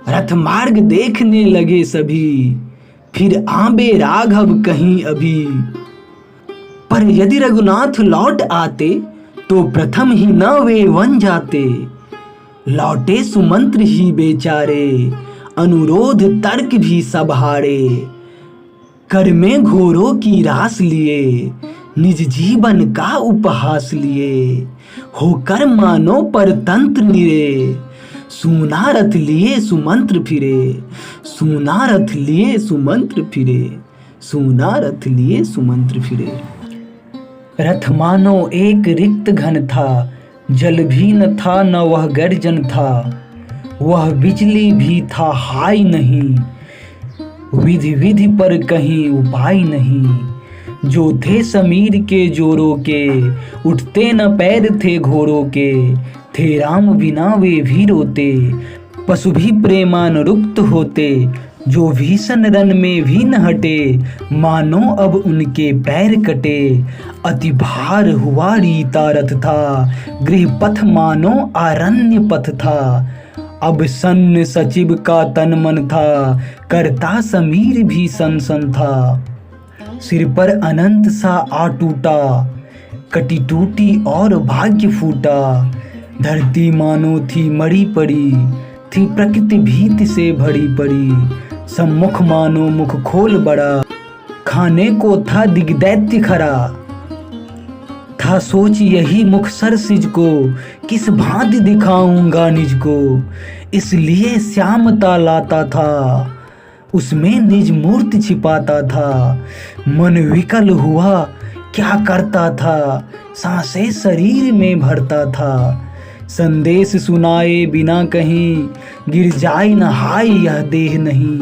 रथ मार्ग देखने लगे सभी, फिर आंबे राघव कहीं अभी। पर यदि रघुनाथ लौट आते, तो प्रथम ही न वे वन जाते। लौटे सुमंत्र ही बेचारे, अनुरोध तर्क भी सब हारे। कर में घोरों की रास लिए, निज जीवन का उपहास लिए। होकर मानो परतंत्र निरे, सूना रथ लिए सुमंत्र फिरे। सूना रथ लिए सुमंत्र फिरे, सूना रथ लिए सुमंत्र फिरे। रथ मानो एक रिक्त घन था, जल भी न था न वह गर्जन था। वह बिजली भी था हाय नहीं, विधि विधि पर कहीं उपाय नहीं। जो थे समीर के जोरों के, उठते न पैर थे घोड़ों के। थे राम बिना वे भी रोते, पशु भी प्रेमानुरुक्त होते। जो भीषण रन में भी न हटे, मानो अब उनके पैर कटे। अति भार हुआ रीता रथ था, गृह पथ मानो आरण्य पथ था। अब सन्न सचिव का तन मन था, करता समीर भी सन सन था। सिर पर अनंत सा आ टूटा, कटी टूटी और भाग्य फूटा। धरती मानो थी मरी पड़ी, थी प्रकृति भीति से भरी पड़ी। सम्मुख मानो मुख खोल बड़ा, खाने को था दिग्दैत्य खरा। था सोच यही मुख सरसिज को, किस भांति दिखाऊंगा निज को। इसलिए श्यामता लाता था, उसमें निज मूर्ति छिपाता था। मन विकल हुआ क्या करता था, सांसें शरीर में भरता था। संदेश सुनाए बिना कहीं, गिर जाए न हाय यह देह नहीं।